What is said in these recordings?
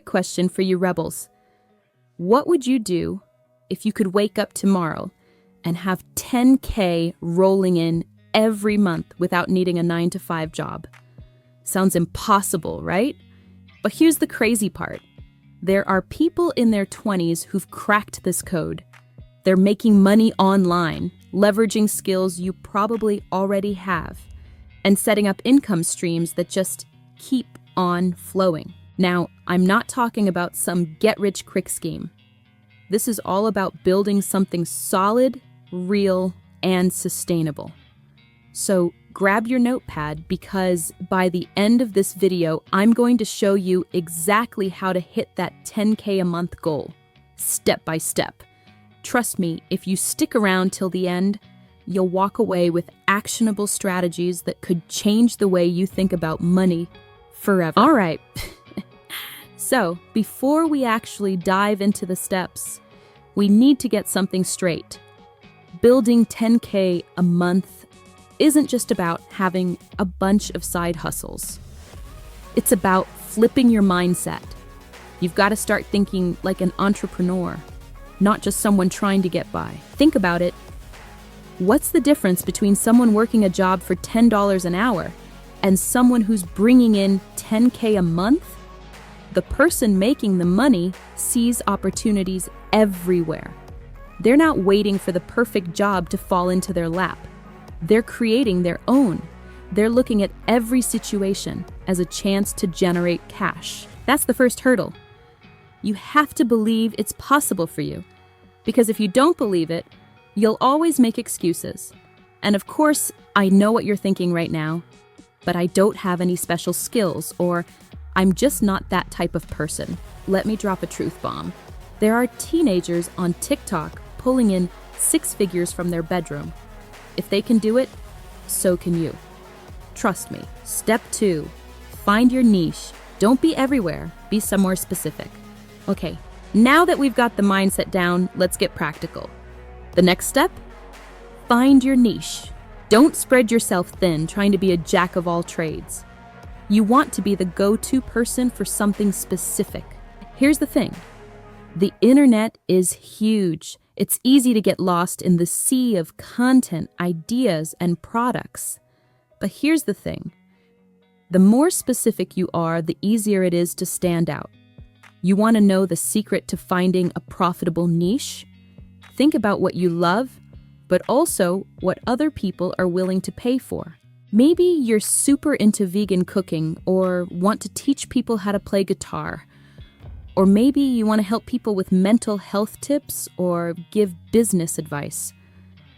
question for you rebels. What would you do if you could wake up tomorrow and have 10K rolling in every month without needing a 9-to-5 job? Sounds impossible, right? But here's the crazy part. There are people in their 20s who've cracked this code. They're making money online, leveraging skills you probably already have, and setting up income streams that just keep on flowing. Now, I'm not talking about some get-rich-quick scheme. This is all about building something solid, real, and sustainable. So grab your notepad because by the end of this video, I'm going to show you exactly how to hit that 10K a month goal, step by step. Trust me, if you stick around till the end, you'll walk away with actionable strategies that could change the way you think about money forever. All right. So, before we actually dive into the steps, we need to get something straight. Building 10K a month isn't just about having a bunch of side hustles. It's about flipping your mindset. You've got to start thinking like an entrepreneur, not just someone trying to get by. Think about it. What's the difference between someone working a job for $10 an hour and someone who's bringing in 10K a month? The person making the money sees opportunities everywhere. They're not waiting for the perfect job to fall into their lap. They're creating their own. They're looking at every situation as a chance to generate cash. That's the first hurdle. You have to believe it's possible for you, because if you don't believe it, you'll always make excuses. And of course, I know what you're thinking right now, but I don't have any special skills, or I'm just not that type of person. Let me drop a truth bomb. There are teenagers on TikTok pulling in 6 figures from their bedroom. If they can do it, so can you. Trust me. Step 2, find your niche. Don't be everywhere, be somewhere specific. Okay, now that we've got the mindset down, let's get practical. The next step? Find your niche. Don't spread yourself thin trying to be a jack of all trades. You want to be the go-to person for something specific. Here's the thing. The internet is huge. It's easy to get lost in the sea of content, ideas, and products. But here's the thing. The more specific you are, the easier it is to stand out. You want to know the secret to finding a profitable niche? Think about what you love, but also what other people are willing to pay for. Maybe you're super into vegan cooking or want to teach people how to play guitar. Or maybe you want to help people with mental health tips or give business advice.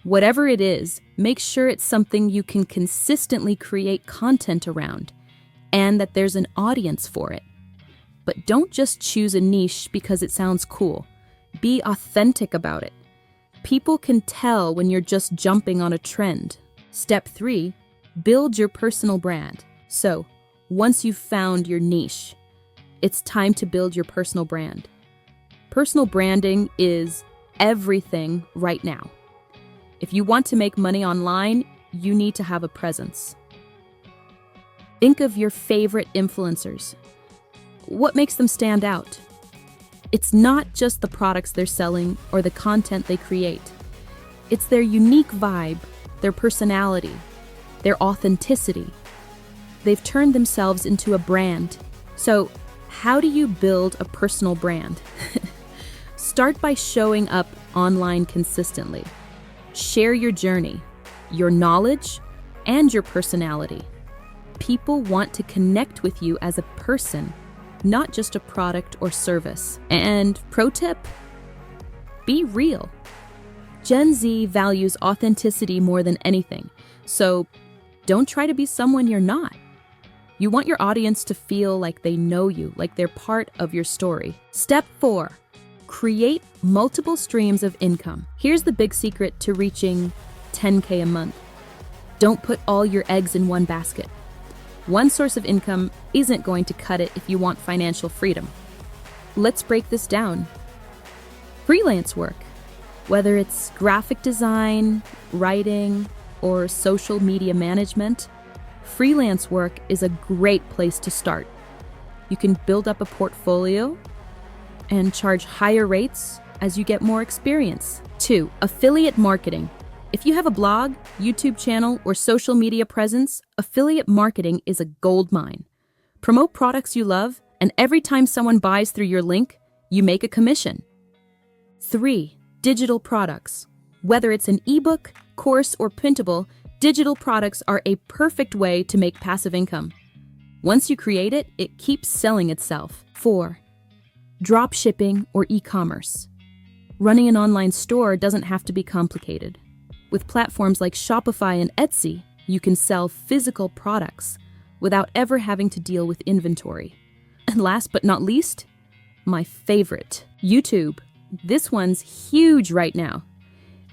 Whatever it is, make sure it's something you can consistently create content around and that there's an audience for it. But don't just choose a niche because it sounds cool. Be authentic about it. People can tell when you're just jumping on a trend. Step 3, build your personal brand. So, once you've found your niche, it's time to build your personal brand. Personal branding is everything right now. If you want to make money online, you need to have a presence. Think of your favorite influencers. What makes them stand out? It's not just the products they're selling or the content they create. It's their unique vibe, their personality, their authenticity. They've turned themselves into a brand. So, how do you build a personal brand? Start by showing up online consistently. Share your journey, your knowledge, and your personality. People want to connect with you as a person, not just a product or service. And pro tip, be real. Gen Z values authenticity more than anything, so don't try to be someone you're not. You want your audience to feel like they know you, like they're part of your story. Step 4, create multiple streams of income. Here's the big secret to reaching 10K a month. Don't put all your eggs in one basket. One source of income isn't going to cut it if you want financial freedom. Let's break this down. Freelance work, whether it's graphic design, writing, or social media management, freelance work is a great place to start. You can build up a portfolio and charge higher rates as you get more experience. 2. Affiliate marketing. If you have a blog, YouTube channel, or social media presence, affiliate marketing is a gold mine. Promote products you love, and every time someone buys through your link, you make a commission. 3. Digital products. Whether it's an ebook, course, or printable, digital products are a perfect way to make passive income. Once you create it, it keeps selling itself. 4. Drop shipping or e-commerce. Running an online store doesn't have to be complicated. With platforms like Shopify and Etsy, you can sell physical products without ever having to deal with inventory. And last but not least, my favorite, YouTube. This one's huge right now.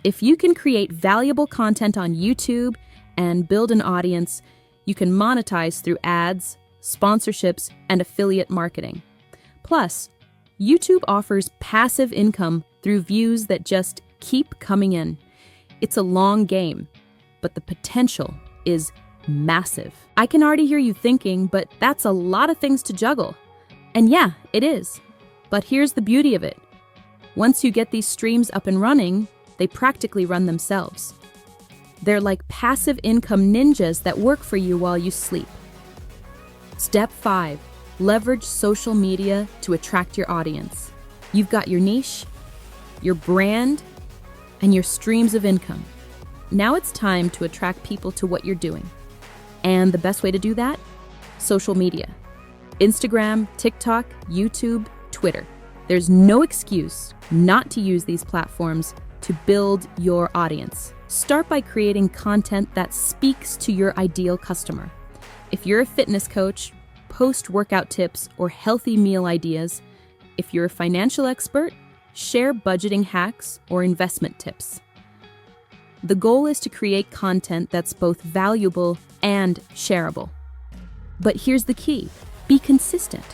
If you can create valuable content on YouTube and build an audience, you can monetize through ads, sponsorships, and affiliate marketing. Plus, YouTube offers passive income through views that just keep coming in. It's a long game, but the potential is massive. I can already hear you thinking, but that's a lot of things to juggle. And yeah, it is. But here's the beauty of it. Once you get these streams up and running, they practically run themselves. They're like passive income ninjas that work for you while you sleep. Step 5. Leverage social media to attract your audience. You've got your niche, your brand, and your streams of income. Now it's time to attract people to what you're doing. And the best way to do that? Social media. Instagram, TikTok, YouTube, Twitter. There's no excuse not to use these platforms to build your audience. Start by creating content that speaks to your ideal customer. If you're a fitness coach, post workout tips or healthy meal ideas. If you're a financial expert, share budgeting hacks or investment tips. The goal is to create content that's both valuable and shareable. But here's the key: be consistent.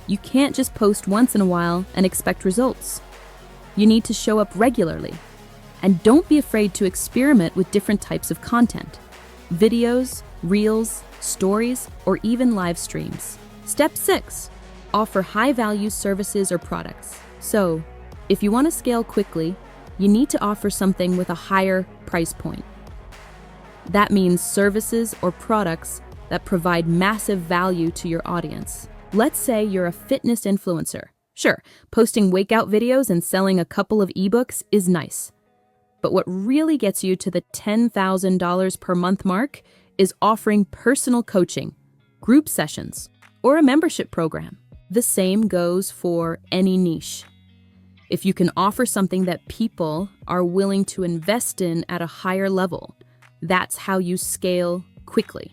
You can't just post once in a while and expect results. You need to show up regularly. And don't be afraid to experiment with different types of content: videos, reels, stories, or even live streams. Step 6. Offer high-value services or products. So, if you want to scale quickly, you need to offer something with a higher price point. That means services or products that provide massive value to your audience. Let's say you're a fitness influencer. Sure, posting workout videos and selling a couple of ebooks is nice. But what really gets you to the $10,000 per month mark is offering personal coaching, group sessions, or a membership program. The same goes for any niche. If you can offer something that people are willing to invest in at a higher level, that's how you scale quickly.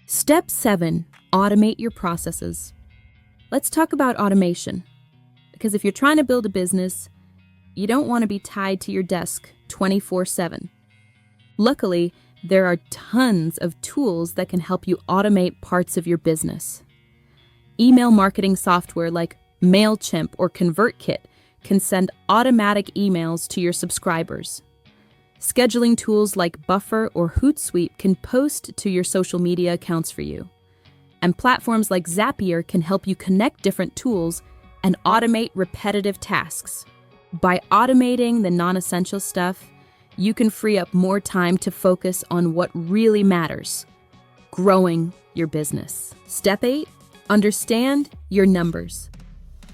Step 7, automate your processes. Let's talk about automation. Because if you're trying to build a business, you don't want to be tied to your desk 24/7. Luckily, there are tons of tools that can help you automate parts of your business. Email marketing software like MailChimp or ConvertKit can send automatic emails to your subscribers. Scheduling tools like Buffer or Hootsuite can post to your social media accounts for you. And platforms like Zapier can help you connect different tools and automate repetitive tasks. By automating the non-essential stuff, you can free up more time to focus on what really matters: growing your business. Step 8, understand your numbers.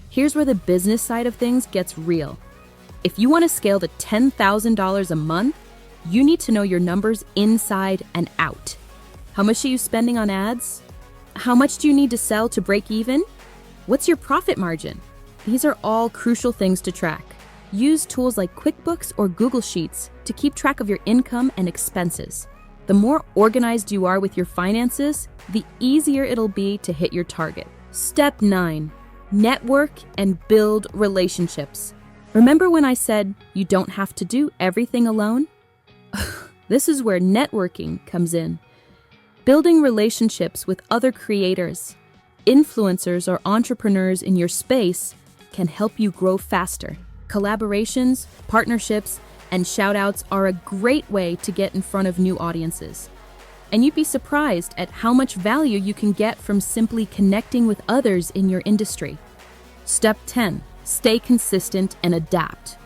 Here's where the business side of things gets real. If you want to scale to $10,000 a month, you need to know your numbers inside and out. How much are you spending on ads? How much do you need to sell to break even? What's your profit margin? These are all crucial things to track. Use tools like QuickBooks or Google Sheets to keep track of your income and expenses. The more organized you are with your finances, the easier it'll be to hit your target. Step 9, network and build relationships. Remember when I said you don't have to do everything alone? This is where networking comes in. Building relationships with other creators, influencers, or entrepreneurs in your space can help you grow faster. Collaborations, partnerships, and shout-outs are a great way to get in front of new audiences. And you'd be surprised at how much value you can get from simply connecting with others in your industry. Step 10. Stay consistent and adapt.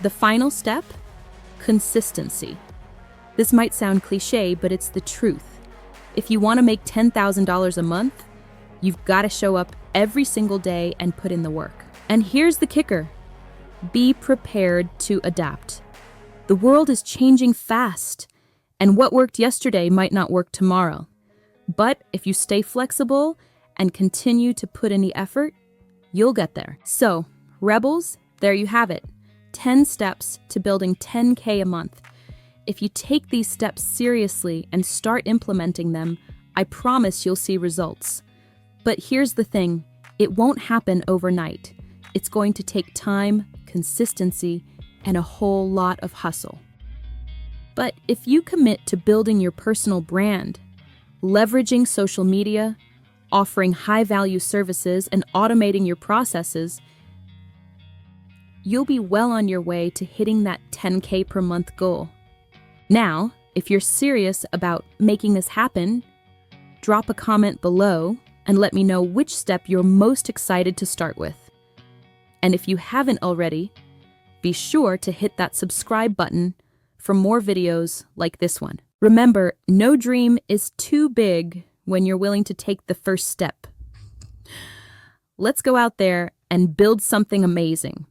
The final step? Consistency. This might sound cliche, but it's the truth. If you want to make $10,000 a month, you've got to show up every single day and put in the work. And here's the kicker. Be prepared to adapt. The world is changing fast, and what worked yesterday might not work tomorrow. But if you stay flexible and continue to put in the effort, you'll get there. So, Rebels, there you have it. 10 steps to building 10K a month. If you take these steps seriously and start implementing them, I promise you'll see results. But here's the thing, it won't happen overnight. It's going to take time, consistency, and a whole lot of hustle. But if you commit to building your personal brand, leveraging social media, offering high-value services, and automating your processes, you'll be well on your way to hitting that 10K per month goal. Now, if you're serious about making this happen, drop a comment below and let me know which step you're most excited to start with. And if you haven't already, be sure to hit that subscribe button for more videos like this one. Remember, no dream is too big when you're willing to take the first step. Let's go out there and build something amazing.